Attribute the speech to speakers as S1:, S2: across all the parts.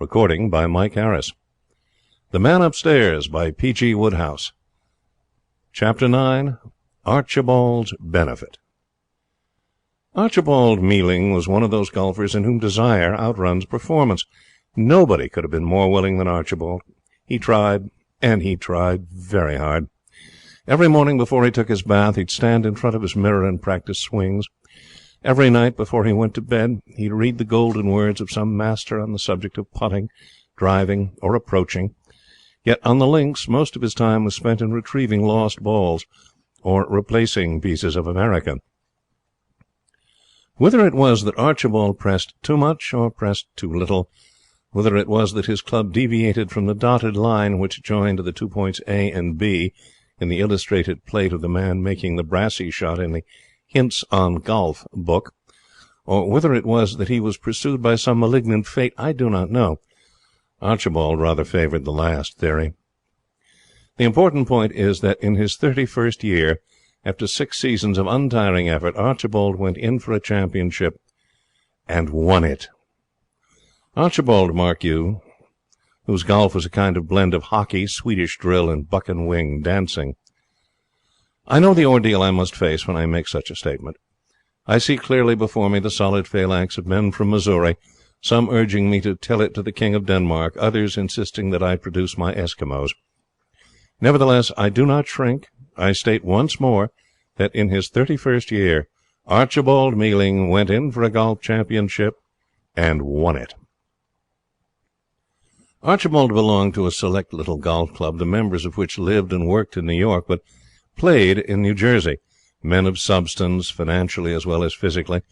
S1: Recording by Mike Harris. The Man Upstairs by P.G. Wodehouse. Chapter 9. Archibald's Benefit. Archibald Mealing was one of those golfers in whom desire outruns performance. Nobody could have been more willing than Archibald. He tried, and he tried very hard. Every morning before he took his bath, he'd stand in front of his mirror and practice swings. Every night before he went to bed, he'd read the golden words of some master on the subject of putting, driving, or approaching. Yet on the links most of his time was spent in retrieving lost balls, or replacing pieces of America. Whether it was that Archibald pressed too much or pressed too little, whether it was that his club deviated from the dotted line which joined the 2 points A and B in the illustrated plate of the man making the brassy shot in the Hints on Golf book, or whether it was that he was pursued by some malignant fate, I do not know. Archibald rather favored the last theory. The important point is that in his 31st year, after 6 seasons of untiring effort, Archibald went in for a championship and won it. Archibald, mark you, whose golf was a kind of blend of hockey, Swedish drill, and buck and wing dancing. I know the ordeal I must face when I make such a statement. I see clearly before me the solid phalanx of men from Missouri, some urging me to tell it to the King of Denmark, others insisting that I produce my Eskimos. Nevertheless, I do not shrink. I state once more that in his 31st year, Archibald Mealing went in for a golf championship and won it. Archibald belonged to a select little golf club, the members of which lived and worked in New York, but played in New Jersey, men of substance, financially as well as physically.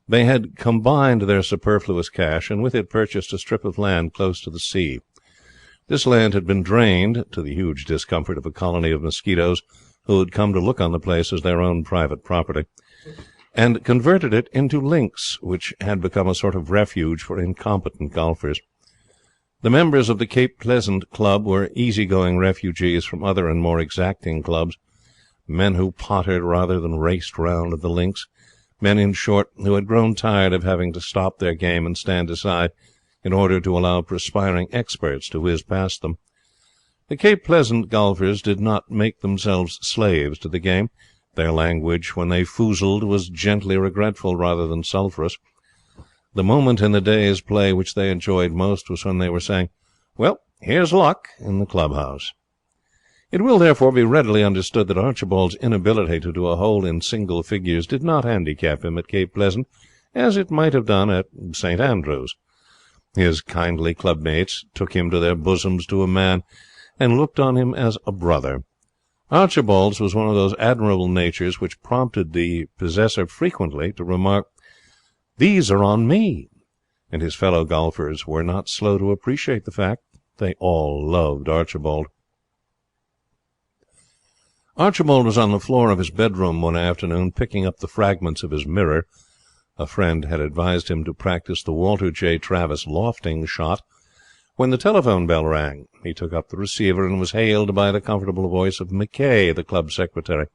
S1: They had combined their superfluous cash, and with it purchased a strip of land close to the sea. This land had been drained, to the huge discomfort of a colony of mosquitoes who had come to look on the place as their own private property, and converted it into links, which had become a sort of refuge for incompetent golfers. The members of the Cape Pleasant Club were easy-going refugees from other and more exacting clubs, men who pottered rather than raced round the links, men, in short, who had grown tired of having to stop their game and stand aside in order to allow perspiring experts to whiz past them. The Cape Pleasant golfers did not make themselves slaves to the game. Their language, when they foozled, was gently regretful rather than sulphurous. The moment in the day's play which they enjoyed most was when they were saying, "Well, here's luck," in the clubhouse. It will therefore be readily understood that Archibald's inability to do a hole in single figures did not handicap him at Cape Pleasant, as it might have done at St. Andrews. His kindly clubmates took him to their bosoms to a man, and looked on him as a brother. Archibald's was one of those admirable natures which prompted the possessor frequently to remark, "These are on me," and his fellow golfers were not slow to appreciate the fact. They all loved Archibald. Archibald was on the floor of his bedroom one afternoon, picking up the fragments of his mirror. A friend had advised him to practice the Walter J. Travis lofting shot, when the telephone bell rang. He took up the receiver and was hailed by the comfortable voice of McKay, the club secretary.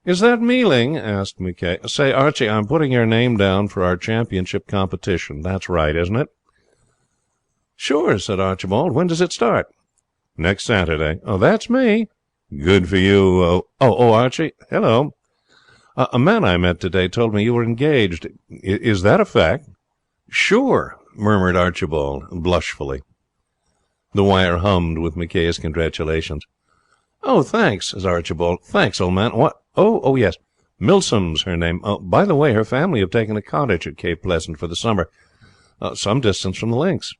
S1: "Is that Mealing?" asked McKay. "Say, Archie, I'm putting your name down for our championship competition. That's right, isn't it?" "Sure," said Archibald. "When does it start?" "Next Saturday." "Oh, that's me." "Good for you. Archie. Hello. A man I met today told me you were engaged. Is that a fact?" "Sure," murmured Archibald, blushfully. The wire hummed with McKay's congratulations. "Oh, thanks," says Archibald. "Thanks, old man. What? Oh, yes. Milsom's her name. By the way, her family have taken a cottage at Cape Pleasant for the summer, some distance from the links.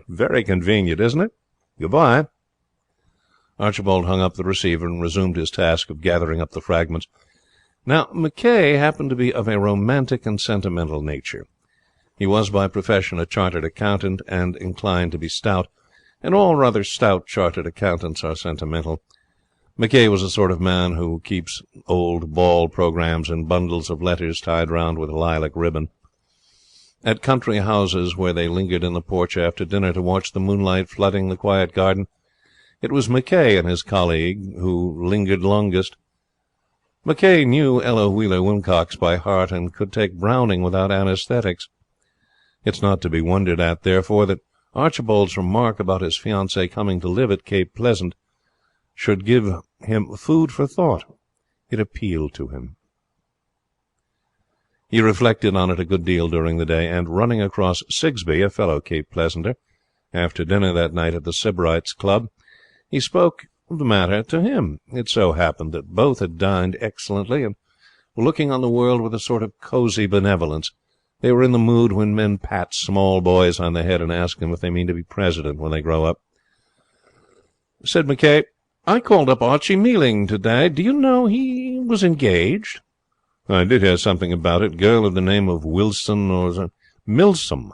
S1: Very convenient, isn't it? Goodbye." Archibald hung up the receiver and resumed his task of gathering up the fragments. Now, McKay happened to be of a romantic and sentimental nature. He was by profession a chartered accountant, and inclined to be stout, and all rather stout chartered accountants are sentimental. McKay was the sort of man who keeps old ball programs in bundles of letters tied round with lilac ribbon. At country houses where they lingered in the porch after dinner to watch the moonlight flooding the quiet garden, it was McKay and his colleague who lingered longest. McKay knew Ella Wheeler Wilcox by heart, and could take Browning without anesthetics. It's not to be wondered at, therefore, that Archibald's remark about his fiancée coming to live at Cape Pleasant should give him food for thought. It appealed to him. He reflected on it a good deal during the day, and running across Sigsbee, a fellow Cape Pleasanter, after dinner that night at the Sybarites Club, he spoke of the matter to him. It so happened that both had dined excellently, and were looking on the world with a sort of cosy benevolence. They were in the mood when men pat small boys on the head and ask them if they mean to be president when they grow up. Said McKay, "I called up Archie Mealing today. Do you know he was engaged?" "I did hear something about it. Girl of the name of Wilson or Milsom.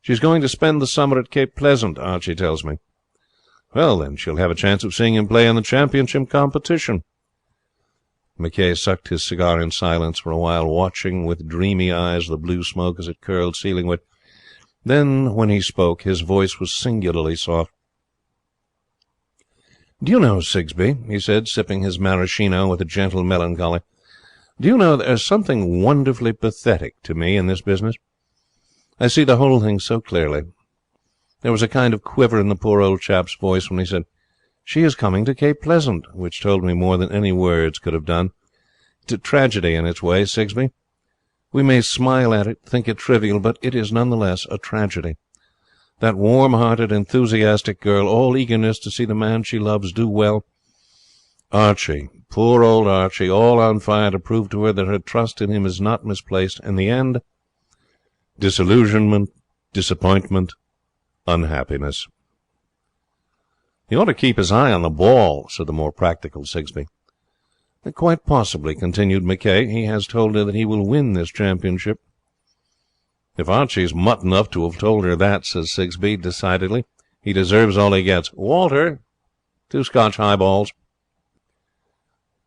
S1: She's going to spend the summer at Cape Pleasant, Archie tells me." "Well, then she'll have a chance of seeing him play in the championship competition." McKay sucked his cigar in silence for a while, watching with dreamy eyes the blue smoke as it curled ceilingward. Then, when he spoke, his voice was singularly soft. "Do you know, Sigsbee," he said, sipping his maraschino with a gentle melancholy, "do you know there's something wonderfully pathetic to me in this business? I see the whole thing so clearly." There was a kind of quiver in the poor old chap's voice when he said, "She is coming to Cape Pleasant," which told me more than any words could have done. It's a tragedy in its way, Sigsbee. We may smile at it, think it trivial, but it is none the less a tragedy. That warm-hearted, enthusiastic girl, all eagerness to see the man she loves do well. Archie, poor old Archie, all on fire to prove to her that her trust in him is not misplaced, and the end? Disillusionment, disappointment, unhappiness. "He ought to keep his eye on the ball," said the more practical Sigsbee. "Quite possibly," continued McKay. "He has told her that he will win this championship." "If Archie's mutt enough to have told her that," says Sigsbee decidedly, "he deserves all he gets. Walter, 2 Scotch highballs."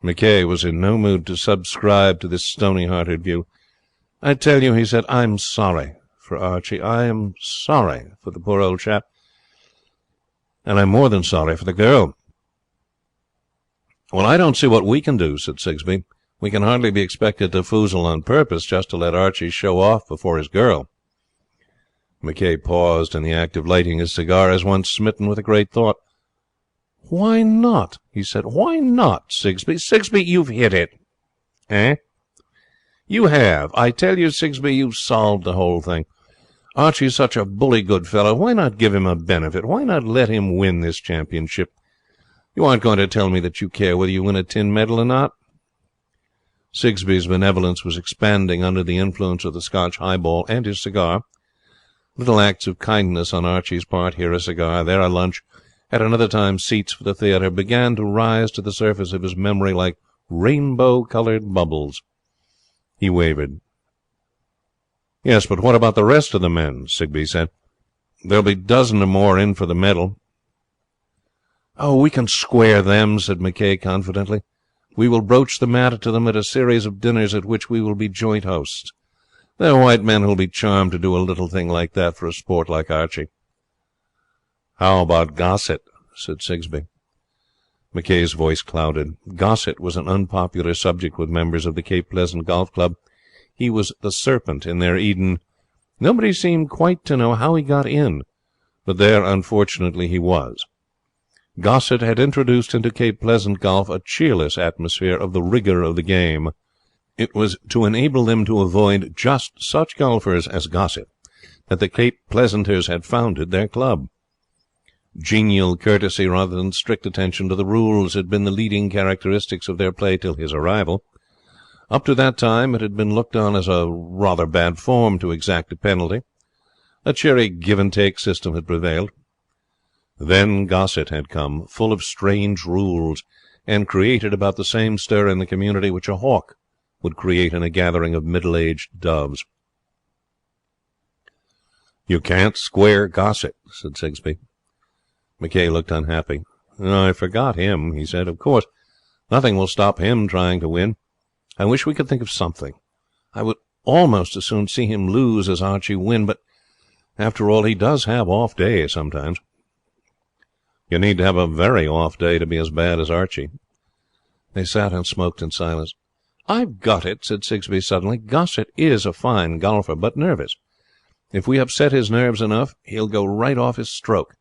S1: McKay was in no mood to subscribe to this stony-hearted view. "I tell you," he said, "I'm sorry for Archie. I am sorry for the poor old chap. And I'm more than sorry for the girl." "Well, I don't see what we can do," said Sigsbee. "We can hardly be expected to foozle on purpose just to let Archie show off before his girl." McKay paused in the act of lighting his cigar as one smitten with a great thought. "Why not?" he said. "Why not, Sigsbee? Sigsbee, you've hit it." "Eh?" "You have. I tell you, Sigsbee, you've solved the whole thing. Archie's such a bully good fellow. Why not give him a benefit? Why not let him win this championship? You aren't going to tell me that you care whether you win a tin medal or not?" Sigsbee's benevolence was expanding under the influence of the Scotch highball and his cigar. Little acts of kindness on Archie's part, here a cigar, there a lunch, at another time seats for the theatre, began to rise to the surface of his memory like rainbow-coloured bubbles. He wavered. "Yes, but what about the rest of the men?" Sigsbee said. "There'll be a dozen or more in for the medal." "Oh, we can square them," said McKay confidently. "We will broach the matter to them at a series of dinners at which we will be joint hosts. They're white men who'll be charmed to do a little thing like that for a sport like Archie." "How about Gossett?" said Sigsbee. McKay's voice clouded. Gossett was an unpopular subject with members of the Cape Pleasant Golf Club. He was the serpent in their Eden. Nobody seemed quite to know how he got in, but there, unfortunately, he was. Gossett had introduced into Cape Pleasant golf a cheerless atmosphere of the rigour of the game. It was to enable them to avoid just such golfers as Gossett that the Cape Pleasanters had founded their club. Genial courtesy rather than strict attention to the rules had been the leading characteristics of their play till his arrival. Up to that time it had been looked on as a rather bad form to exact a penalty. A cheery give-and-take system had prevailed. Then Gossett had come, full of strange rules, and created about the same stir in the community which a hawk would create in a gathering of middle-aged doves. "You can't square Gossett," said Sigsbee. McKay looked unhappy. "I forgot him," he said. "Of course, nothing will stop him trying to win. I wish we could think of something. I would almost as soon see him lose as Archie win, but after all, he does have off days sometimes." "You need to have a very off day to be as bad as Archie." They sat and smoked in silence. "I've got it," said Sigsbee suddenly. "Gossett is a fine golfer, but nervous. If we upset his nerves enough, he'll go right off his stroke.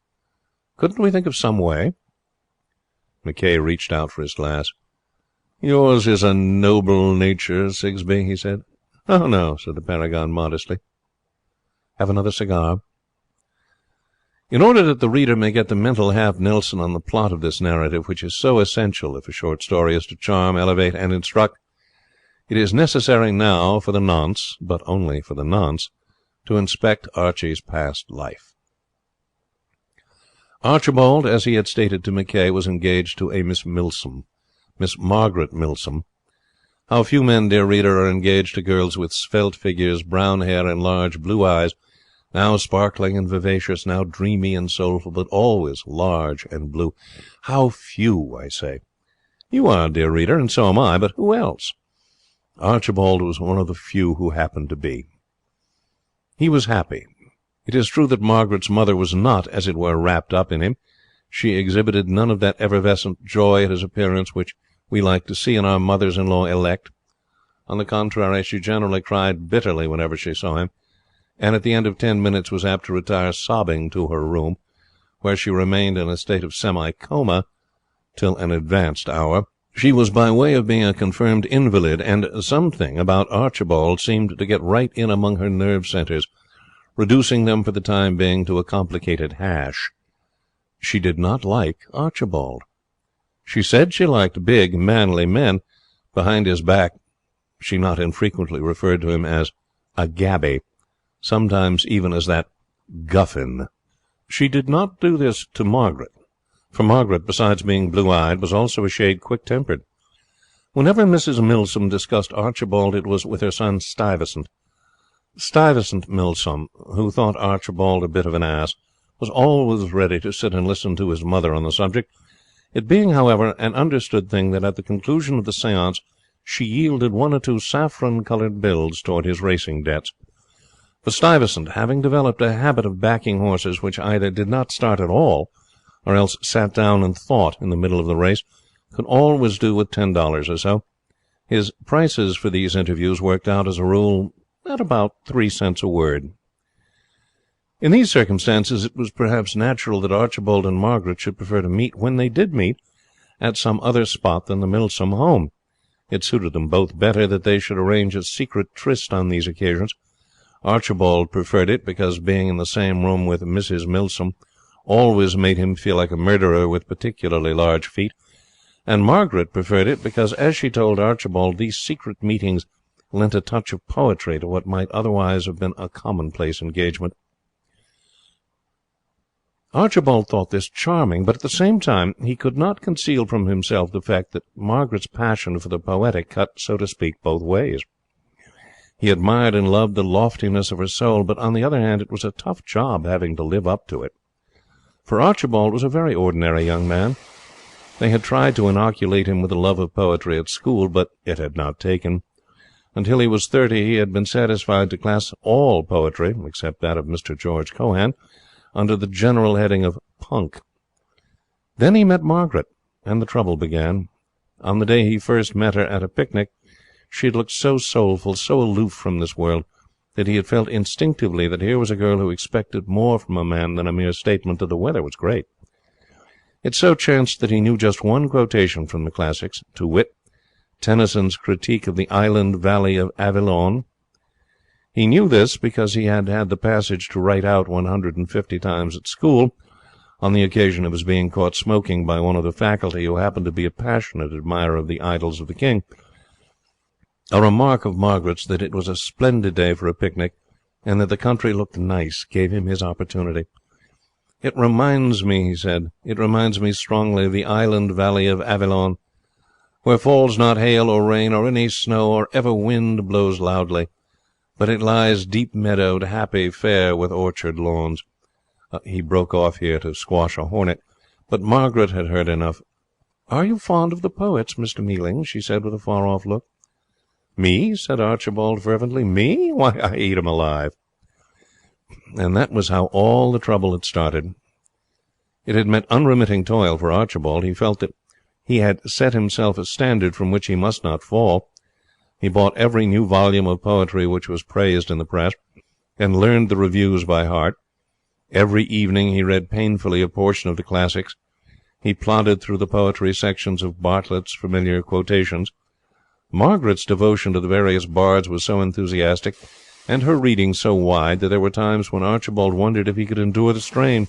S1: Couldn't we think of some way?" McKay reached out for his glass. "Yours is a noble nature, Sigsbee," he said. "Oh, no," said the Paragon modestly. "Have another cigar?" In order that the reader may get the mental half-Nelson on the plot of this narrative, which is so essential if a short story is to charm, elevate, and instruct, it is necessary now for the nonce, but only for the nonce, to inspect Archie's past life. Archibald, as he had stated to McKay, was engaged to a Miss Milsom, Miss Margaret Milsom. How few men, dear reader, are engaged to girls with svelte figures, brown hair, and large blue eyes, now sparkling and vivacious, now dreamy and soulful, but always large and blue. How few, I say. You are, dear reader, and so am I, but who else? Archibald was one of the few who happened to be. He was happy. It is true that Margaret's mother was not, as it were, wrapped up in him. She exhibited none of that effervescent joy at his appearance which we like to see in our mothers-in-law elect. On the contrary, she generally cried bitterly whenever she saw him, and at the end of 10 minutes was apt to retire sobbing to her room, where she remained in a state of semi-coma till an advanced hour. She was by way of being a confirmed invalid, and something about Archibald seemed to get right in among her nerve centres, reducing them for the time being to a complicated hash. She did not like Archibald. She said she liked big, manly men. Behind his back she not infrequently referred to him as a gaby, sometimes even as that guffin. She did not do this to Margaret, for Margaret, besides being blue-eyed, was also a shade quick-tempered. Whenever Mrs. Milsom discussed Archibald, it was with her son Stuyvesant. Stuyvesant Milsom, who thought Archibald a bit of an ass, was always ready to sit and listen to his mother on the subject, it being, however, an understood thing that at the conclusion of the séance she yielded 1 or 2 saffron-coloured bills toward his racing debts. For Stuyvesant, having developed a habit of backing horses which either did not start at all, or else sat down and thought in the middle of the race, could always do with $10 or so. His prices for these interviews worked out, as a rule, at about 3 cents a word. In these circumstances it was perhaps natural that Archibald and Margaret should prefer to meet, when they did meet, at some other spot than the Milsom home. It suited them both better that they should arrange a secret tryst on these occasions. Archibald preferred it because being in the same room with Mrs. Milsom always made him feel like a murderer with particularly large feet, and Margaret preferred it because, as she told Archibald, these secret meetings lent a touch of poetry to what might otherwise have been a commonplace engagement. Archibald thought this charming, but at the same time he could not conceal from himself the fact that Margaret's passion for the poetic cut, so to speak, both ways. He admired and loved the loftiness of her soul, but on the other hand it was a tough job having to live up to it. For Archibald was a very ordinary young man. They had tried to inoculate him with a love of poetry at school, but it had not taken. Until he was 30 he had been satisfied to class all poetry, except that of Mr. George Cohan, under the general heading of punk. Then he met Margaret, and the trouble began. On the day he first met her at a picnic, she had looked so soulful, so aloof from this world, that he had felt instinctively that here was a girl who expected more from a man than a mere statement that the weather was great. It so chanced that he knew just one quotation from the classics, to wit, Tennyson's critique of the island valley of Avilion. He knew this because he had had the passage to write out 150 times at school, on the occasion of his being caught smoking by one of the faculty who happened to be a passionate admirer of the Idylls of the King. A remark of Margaret's that it was a splendid day for a picnic, and that the country looked nice, gave him his opportunity. "It reminds me," he said, "it reminds me strongly of the island valley of Avilion, where falls not hail or rain or any snow, or ever wind blows loudly, but it lies deep meadowed, happy, fair, with orchard lawns." He broke off here to squash a hornet, but Margaret had heard enough. "Are you fond of the poets, Mr. Mealing?" she said with a far-off look. "Me?" said Archibald fervently. "Me? Why, I eat 'em alive." And that was how all the trouble had started. It had meant unremitting toil for Archibald. He felt that he had set himself a standard from which he must not fall. He bought every new volume of poetry which was praised in the press, and learned the reviews by heart. Every evening he read painfully a portion of the classics. He plodded through the poetry sections of Bartlett's familiar quotations. Margaret's devotion to the various bards was so enthusiastic, and her reading so wide, that there were times when Archibald wondered if he could endure the strain.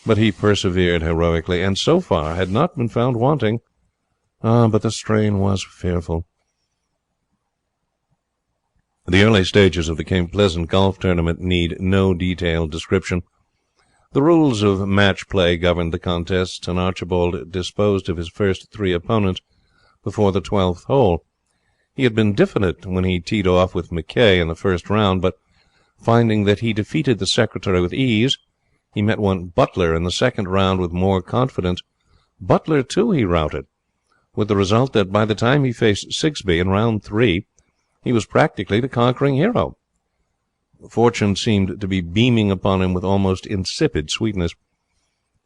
S1: But he persevered heroically, and so far had not been found wanting. But the strain was fearful. The early stages of the Cape Pleasant golf tournament need no detailed description. The rules of match play governed the contests, and Archibald disposed of his first 3 opponents before the 12th hole. He had been diffident when he teed off with McKay in the first round, but finding that he defeated the secretary with ease, he met one Butler in the second round with more confidence. Butler, too, he routed, with the result that by the time he faced Sigsbee in round 3, he was practically the conquering hero. Fortune seemed to be beaming upon him with almost insipid sweetness.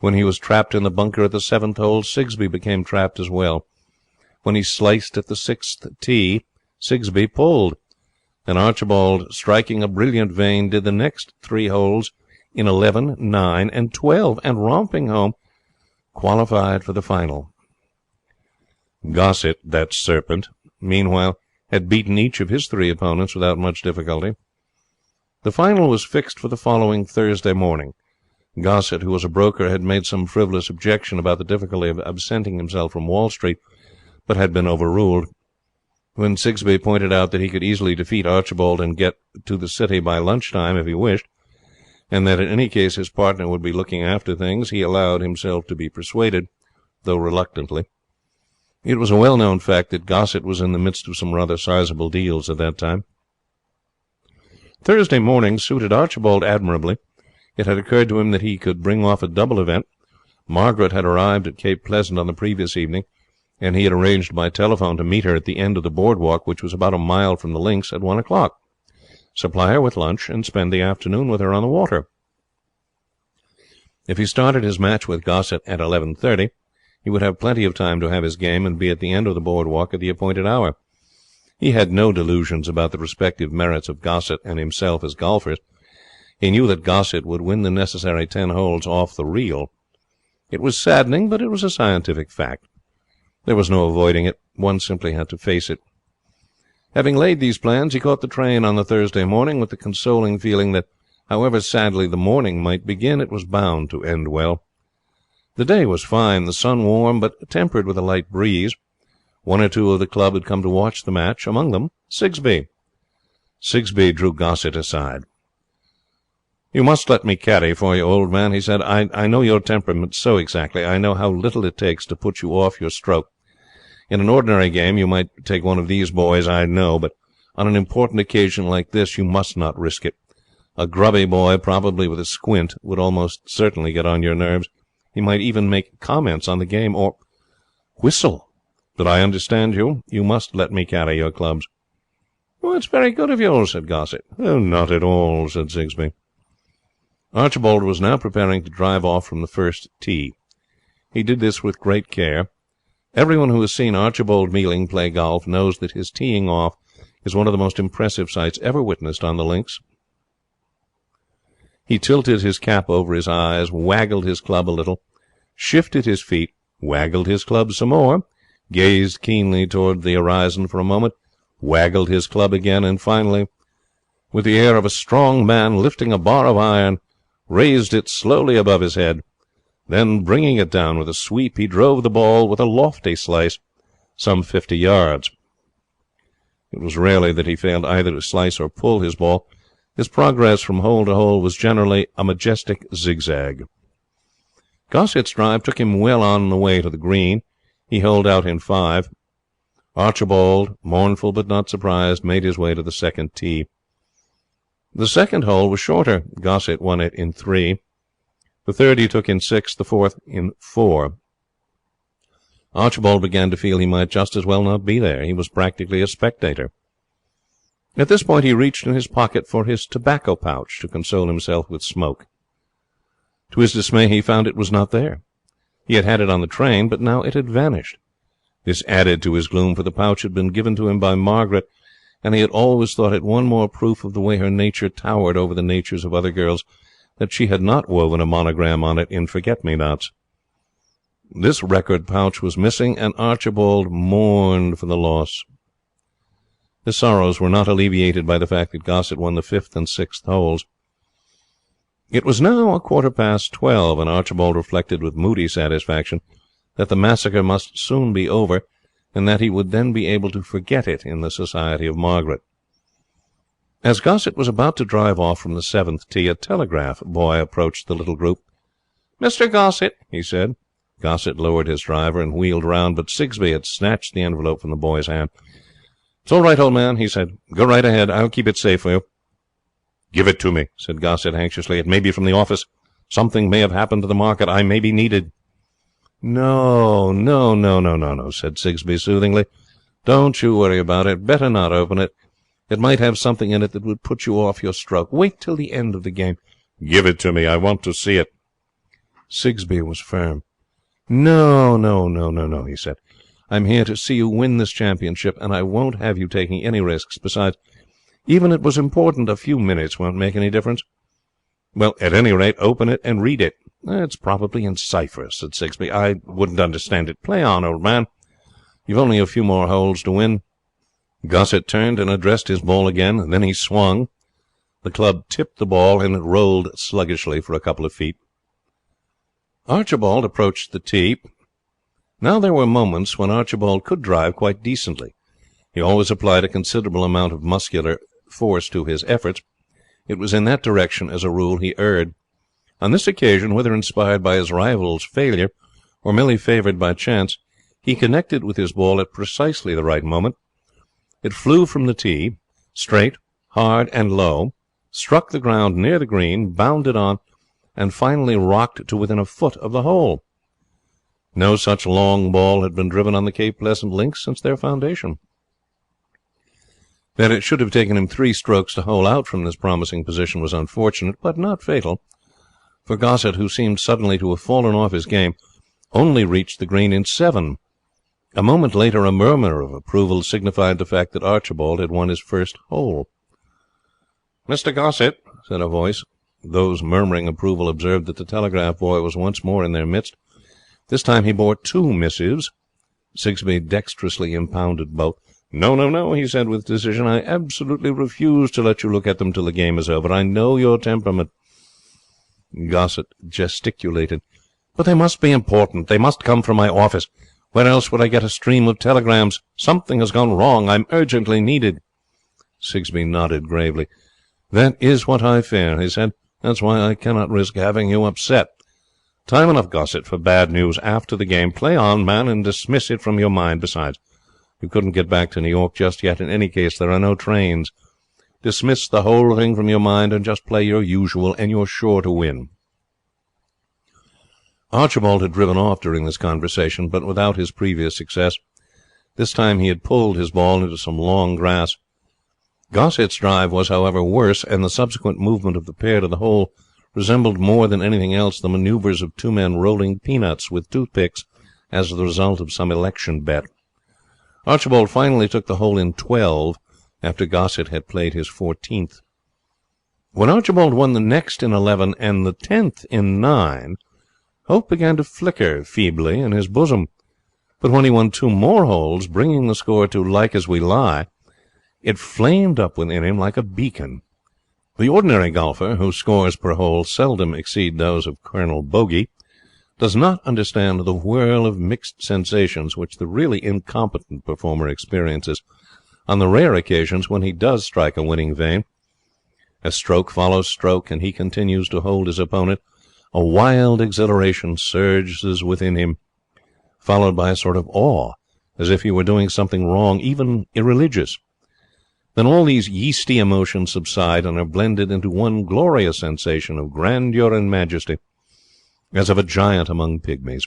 S1: When he was trapped in the bunker at the 7th hole, Sigsbee became trapped as well. When he sliced at the 6th tee, Sigsbee pulled, and Archibald, striking a brilliant vein, did the next 3 holes in 11, 9, and 12, and romping home, qualified for the final. Gossett, that serpent, meanwhile, had beaten each of his 3 opponents without much difficulty. The final was fixed for the following Thursday morning. Gossett, who was a broker, had made some frivolous objection about the difficulty of absenting himself from Wall Street, but had been overruled. When Sigsbee pointed out that he could easily defeat Archibald and get to the city by lunchtime if he wished, and that in any case his partner would be looking after things, he allowed himself to be persuaded, though reluctantly. It was a well-known fact that Gossett was in the midst of some rather sizable deals at that time. Thursday morning suited Archibald admirably. It had occurred to him that he could bring off a double event. Margaret had arrived at Cape Pleasant on the previous evening, and he had arranged by telephone to meet her at the end of the boardwalk, which was about a mile from the links, at 1 o'clock, supply her with lunch, and spend the afternoon with her on the water. If he started his match with Gossett at 11:30, he would have plenty of time to have his game and be at the end of the boardwalk at the appointed hour. He had no delusions about the respective merits of Gossett and himself as golfers. He knew that Gossett would win the necessary 10 holes off the reel. It was saddening, but it was a scientific fact. There was no avoiding it. One simply had to face it. Having laid these plans, he caught the train on the Thursday morning with the consoling feeling that, however sadly the morning might begin, it was bound to end well. The day was fine, the sun warm, but tempered with a light breeze. 1 or 2 of the club had come to watch the match, among them Sigsbee. Sigsbee drew Gossett aside. "You must let me caddy for you, old man," he said. I know your temperament so exactly. I know how little it takes to put you off your stroke. In an ordinary game you might take one of these boys, I know, but on an important occasion like this you must not risk it. A grubby boy, probably with a squint, would almost certainly get on your nerves. He might even make comments on the game, or whistle. Did I understand you? You must let me carry your clubs." "Oh, it's very good of you," said Gossett. "Oh, not at all," said Sigsbee. Archibald was now preparing to drive off from the first tee. He did this with great care. Everyone who has seen Archibald Mealing play golf knows that his teeing off is one of the most impressive sights ever witnessed on the links. He tilted his cap over his eyes, waggled his club a little, shifted his feet, waggled his club some more, gazed keenly toward the horizon for a moment, waggled his club again, and finally, with the air of a strong man lifting a bar of iron, raised it slowly above his head. Then, bringing it down with a sweep, he drove the ball with a lofty slice, some 50 yards. It was rarely that he failed either to slice or pull his ball. His progress from hole to hole was generally a majestic zigzag. Gossett's drive took him well on the way to the green. He holed out in 5. Archibald, mournful but not surprised, made his way to the second tee. The second hole was shorter. Gossett won it in 3. The third he took in 6, the fourth in 4. Archibald began to feel he might just as well not be there. He was practically a spectator. At this point he reached in his pocket for his tobacco pouch to console himself with smoke. To his dismay he found it was not there. He had had it on the train, but now it had vanished. This added to his gloom, for the pouch had been given to him by Margaret, and he had always thought it one more proof of the way her nature towered over the natures of other girls that she had not woven a monogram on it in forget-me-nots. This record pouch was missing, and Archibald mourned for the loss. His sorrows were not alleviated by the fact that Gossett won the 5th and 6th holes. It was now 12:15, and Archibald reflected with moody satisfaction that the massacre must soon be over, and that he would then be able to forget it in the society of Margaret. As Gossett was about to drive off from the 7th tee, a telegraph boy approached the little group. "Mr. Gossett," he said. Gossett lowered his driver and wheeled round, but Sigsbee had snatched the envelope from the boy's hand. "It's all right, old man," he said. "Go right ahead. I'll keep it safe for you." "Give it to me," said Gossett anxiously. "It may be from the office. Something may have happened to the market. I may be needed." No, said Sigsbee soothingly. "Don't you worry about it. Better not open it. It might have something in it that would put you off your stroke. Wait till the end of the game." "Give it to me. I want to see it." Sigsbee was firm. No, he said. "I'm here to see you win this championship, and I won't have you taking any risks. Besides, even if it was important, a few minutes won't make any difference." "Well, at any rate, open it and read it." "It's probably in cipher," said Sigsbee. "I wouldn't understand it. Play on, old man. You've only a few more holes to win." Gossett turned and addressed his ball again. Then he swung. The club tipped the ball, and it rolled sluggishly for a couple of feet. Archibald approached the tee. Now there were moments when Archibald could drive quite decently. He always applied a considerable amount of muscular force to his efforts. It was in that direction, as a rule, he erred. On this occasion, whether inspired by his rival's failure or merely favoured by chance, he connected with his ball at precisely the right moment. It flew from the tee, straight, hard, and low, struck the ground near the green, bounded on, and finally rocked to within a foot of the hole. No such long ball had been driven on the Cape Pleasant links since their foundation. That it should have taken him 3 strokes to hole out from this promising position was unfortunate, but not fatal, for Gossett, who seemed suddenly to have fallen off his game, only reached the green in 7. A moment later a murmur of approval signified the fact that Archibald had won his first hole. "Mr. Gossett," said a voice. Those murmuring approval observed that the telegraph boy was once more in their midst. This time he bore 2 missives. Sigsbee dexterously impounded both. No, he said with decision. "I absolutely refuse to let you look at them till the game is over. I know your temperament." Gossett gesticulated. "But they must be important. They must come from my office. Where else would I get a stream of telegrams? Something has gone wrong. I'm urgently needed." Sigsbee nodded gravely. "That is what I fear," he said. "That's why I cannot risk having you upset. Time enough, Gossett, for bad news after the game. Play on, man, and dismiss it from your mind. Besides, you couldn't get back to New York just yet. In any case, there are no trains. Dismiss the whole thing from your mind and just play your usual, and you're sure to win." Archibald had driven off during this conversation, but without his previous success. This time he had pulled his ball into some long grass. Gossett's drive was, however, worse, and the subsequent movement of the pair to the hole resembled more than anything else the manoeuvres of 2 men rolling peanuts with toothpicks as the result of some election bet. Archibald finally took the hole in 12, after Gossett had played his 14th. When Archibald won the next in 11 and the 10th in 9, hope began to flicker feebly in his bosom. But when he won 2 more holes, bringing the score to like as we lie, it flamed up within him like a beacon. The ordinary golfer, whose scores per hole seldom exceed those of Colonel Bogey, does not understand the whirl of mixed sensations which the really incompetent performer experiences on the rare occasions when he does strike a winning vein. As stroke follows stroke, and he continues to hold his opponent, a wild exhilaration surges within him, followed by a sort of awe, as if he were doing something wrong, even irreligious. Then all these yeasty emotions subside and are blended into one glorious sensation of grandeur and majesty, as of a giant among pygmies.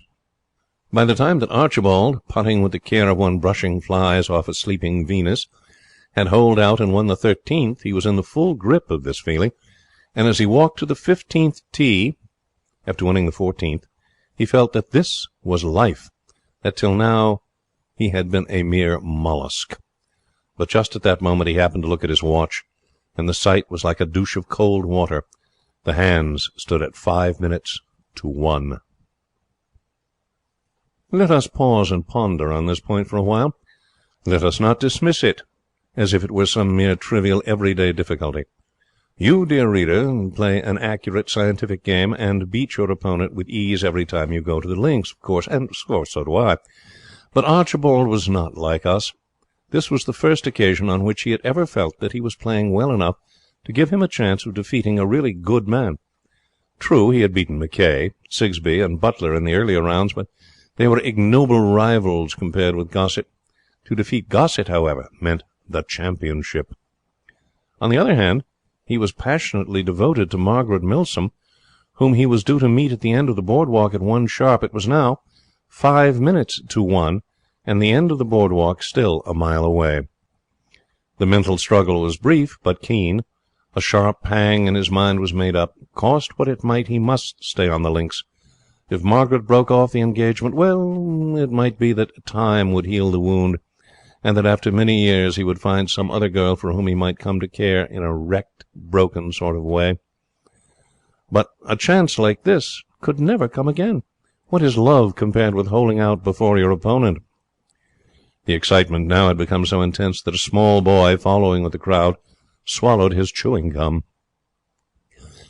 S1: By the time that Archibald, putting with the care of one brushing flies off a sleeping Venus, had holed out and won the 13th, he was in the full grip of this feeling, and as he walked to the 15th tee, after winning the 14th, he felt that this was life, that till now he had been a mere mollusk. But just at that moment he happened to look at his watch, and the sight was like a douche of cold water. The hands stood at 5 minutes to 1. Let us pause and ponder on this point for a while. Let us not dismiss it as if it were some mere trivial everyday difficulty. You, dear reader, play an accurate scientific game and beat your opponent with ease every time you go to the links, of course, and so do I. But Archibald was not like us. This was the first occasion on which he had ever felt that he was playing well enough to give him a chance of defeating a really good man. True, he had beaten Mackay, Sigsbee, and Butler in the earlier rounds, but they were ignoble rivals compared with Gossett. To defeat Gossett, however, meant the championship. On the other hand, he was passionately devoted to Margaret Milsom, whom he was due to meet at the end of the boardwalk at 1 sharp. It was now 5 minutes to 1, and the end of the boardwalk still a mile away. The mental struggle was brief, but keen. A sharp pang, and his mind was made up. Cost what it might, he must stay on the links. If Margaret broke off the engagement, well, it might be that time would heal the wound, and that after many years he would find some other girl for whom he might come to care in a wrecked, broken sort of way. But a chance like this could never come again. What is love compared with holding out before your opponent? The excitement now had become so intense that a small boy, following with the crowd, swallowed his chewing gum.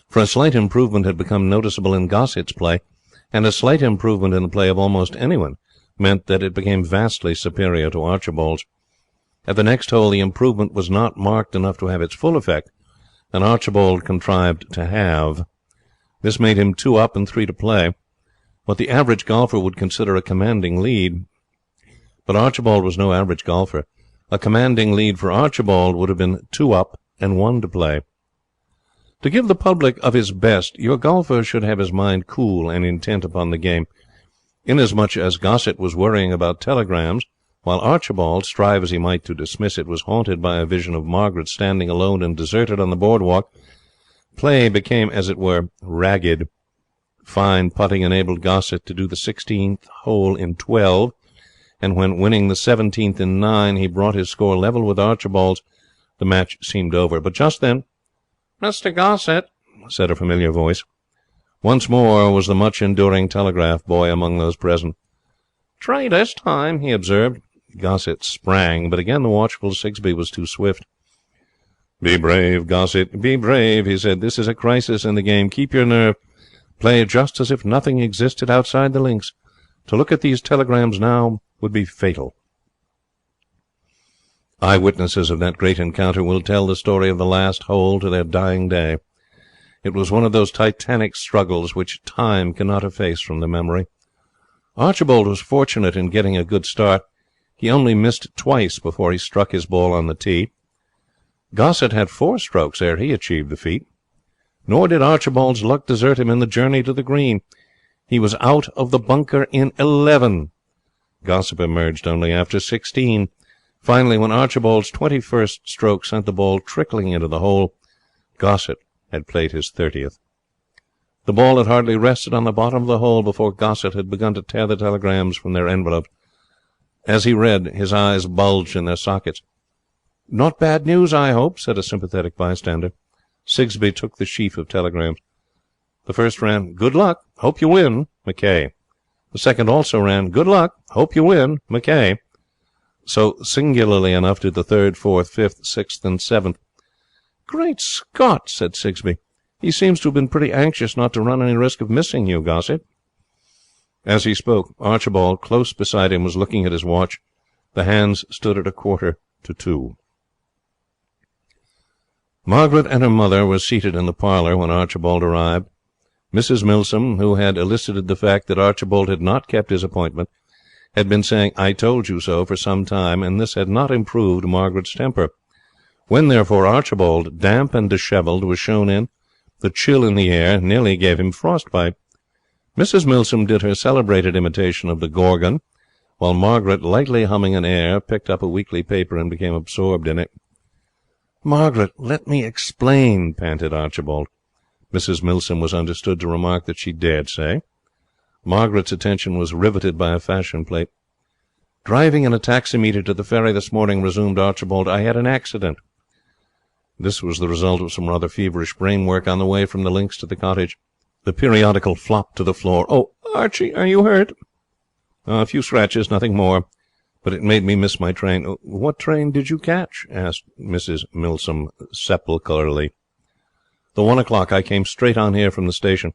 S1: For a slight improvement had become noticeable in Gossett's play, and a slight improvement in the play of almost anyone meant that it became vastly superior to Archibald's. At the next hole the improvement was not marked enough to have its full effect, and Archibald contrived to halve. This made him 2 up and 3 to play, what the average golfer would consider a commanding lead. But Archibald was no average golfer. A commanding lead for Archibald would have been 2 up and 1 to play. To give the public of his best, your golfer should have his mind cool and intent upon the game, inasmuch as Gossett was worrying about telegrams, while Archibald, strive as he might to dismiss it, was haunted by a vision of Margaret standing alone and deserted on the boardwalk. Play became, as it were, ragged. Fine putting enabled Gossett to do the 16th hole in 12, and when winning the 17th in 9 he brought his score level with Archibald's, the match seemed over. But just then, "Mr. Gossett," said a familiar voice. Once more was the much-enduring telegraph boy among those present. "Try this time," he observed. Gossett sprang, but again the watchful Sigsbee was too swift. "Be brave, Gossett, be brave," he said. "This is a crisis in the game. Keep your nerve. Play just as if nothing existed outside the links. To look at these telegrams now would be fatal." Eyewitnesses of that great encounter will tell the story of the last hole to their dying day. It was one of those titanic struggles which time cannot efface from the memory. Archibald was fortunate in getting a good start. He only missed twice before he struck his ball on the tee. Gossett had 4 strokes ere he achieved the feat. Nor did Archibald's luck desert him in the journey to the green. He was out of the bunker in 11. Gossett emerged only after 16. Finally, when Archibald's 21st stroke sent the ball trickling into the hole, Gossett had played his 30th. The ball had hardly rested on the bottom of the hole before Gossett had begun to tear the telegrams from their envelopes. As he read, his eyes bulged in their sockets. "Not bad news, I hope," said a sympathetic bystander. Sigsbee took the sheaf of telegrams. The first ran, "Good luck. Hope you win. Mackay." The second also ran, "Good luck. Hope you win. Mackay." So, singularly enough, did the 3rd, 4th, 5th, 6th, and 7th. "Great Scott," said Sigsbee. "He seems to have been pretty anxious not to run any risk of missing you, Gossett." As he spoke, Archibald, close beside him, was looking at his watch. The hands stood at 1:45. Margaret and her mother were seated in the parlour when Archibald arrived. Mrs. Milsom, who had elicited the fact that Archibald had not kept his appointment, had been saying "I told you so" for some time, and this had not improved Margaret's temper. When, therefore, Archibald, damp and dishevelled, was shown in, the chill in the air nearly gave him frostbite. Mrs. Milsom did her celebrated imitation of the Gorgon, while Margaret, lightly humming an air, picked up a weekly paper and became absorbed in it. "Margaret, let me explain," panted Archibald. Mrs. Milsom was understood to remark that she dared say. Margaret's attention was riveted by a fashion plate. "Driving in a taximeter to the ferry this morning," resumed Archibald, "I had an accident." This was the result of some rather feverish brain work on the way from the links to the cottage. The periodical flopped to the floor. "Oh, Archie, are you hurt?" "A few scratches, nothing more. But it made me miss my train." "What train did you catch?" asked Mrs. Milsom sepulchrally. "The 1 o'clock. I came straight on here from the station."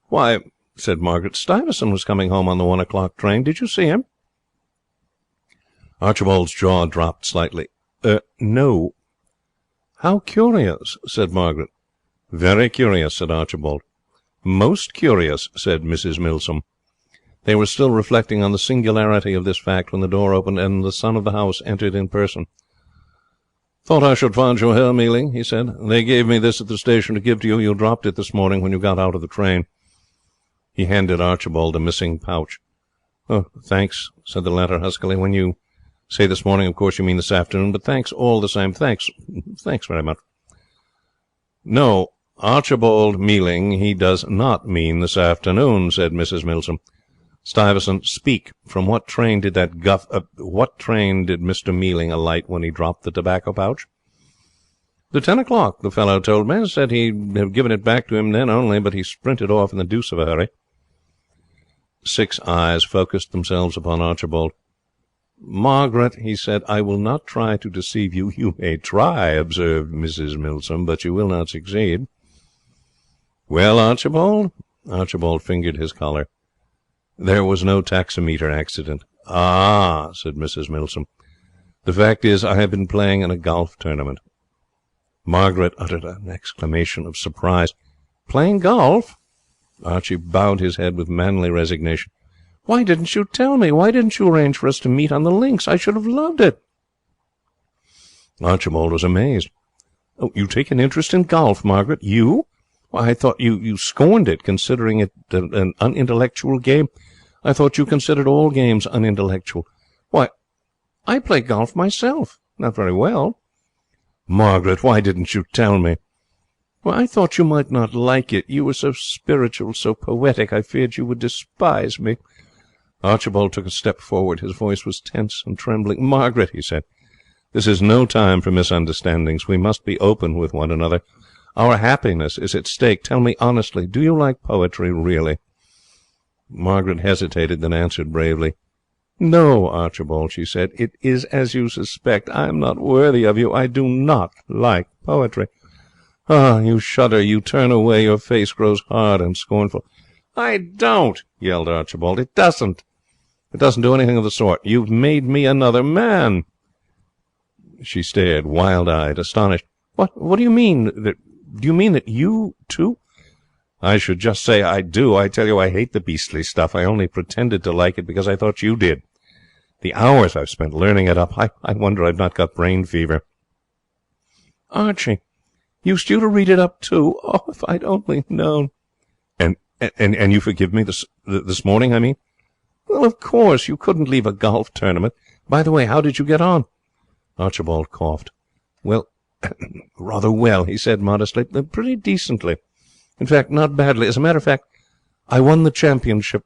S1: "Why," said Margaret, "Stuyvesant was coming home on the 1 o'clock train. Did you see him?" Archibald's jaw dropped slightly. No." "How curious," said Margaret. "Very curious," said Archibald. "Most curious," said Mrs. Milsom. They were still reflecting on the singularity of this fact when the door opened and the son of the house entered in person. "Thought I should find you here, Mealing," he said. "They gave me this at the station to give to you. You dropped it this morning when you got out of the train." He handed Archibald a missing pouch. "Oh, thanks," said the latter huskily. "When you say this morning, of course you mean this afternoon, but thanks all the same. Thanks very much." "No, Archibald Mealing, he does not mean this afternoon," said Mrs. Milsom. "Stuyvesant, speak. From what train did what train did Mr. Mealing alight when he dropped the tobacco pouch?" "The 10 o'clock, the fellow told me. Said he'd have given it back to him then only, but he sprinted off in the deuce of a hurry." Six eyes focused themselves upon Archibald. "Margaret," he said, "I will not try to deceive you." "You may try," observed Mrs. Milsom, "but you will not succeed." "Well, Archibald?" Archibald fingered his collar. "There was no taximeter accident." "Ah," said Mrs. Milsom. "The fact is, I have been playing in a golf tournament." Margaret uttered an exclamation of surprise. "Playing golf?" Archie bowed his head with manly resignation. "Why didn't you tell me? Why didn't you arrange for us to meet on the links? I should have loved it." Archibald was amazed. "Oh, you take an interest in golf, Margaret? You? Why, I thought you scorned it, considering it an unintellectual game. I thought you considered all games unintellectual." "Why, I play golf myself. Not very well." "Margaret, why didn't you tell me?" "Well, I thought you might not like it. You were so spiritual, so poetic. I feared you would despise me." Archibald took a step forward. His voice was tense and trembling. "Margaret," he said, "this is no time for misunderstandings. We must be open with one another. Our happiness is at stake. Tell me honestly, do you like poetry really?" Margaret hesitated, then answered bravely. "No, Archibald," she said. "It is as you suspect. I am not worthy of you. I do not like poetry." "Ah, you shudder. You turn away. Your face grows hard and scornful." "I don't," yelled Archibald. "It doesn't. It doesn't do anything of the sort. You've made me another man." She stared, wild-eyed, astonished. What do you mean? Do you mean that you, too?" "I should just say I do. I tell you I hate the beastly stuff. I only pretended to like it because I thought you did. The hours I've spent learning it up. I wonder I've not got brain fever." "Archie, used you to read it up, too? Oh, if I'd only known." And you forgive me this morning, I mean?" "Well, of course. You couldn't leave a golf tournament. By the way, how did you get on?" Archibald coughed. "Well, rather well," he said modestly. "Pretty decently. In fact, not badly. As a matter of fact, I won the championship."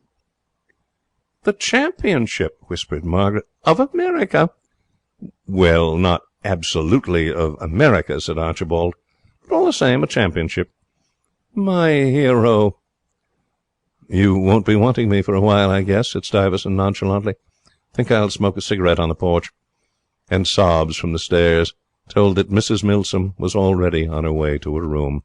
S1: "The championship?" whispered Margaret. "Of America?" "Well, not absolutely of America," said Archibald. "But all the same, a championship." "My hero." "You won't be wanting me for a while, I guess," said Stuyvesant nonchalantly. "Think I'll smoke a cigarette on the porch." And sobs from the stairs told that Mrs. Milsom was already on her way to her room.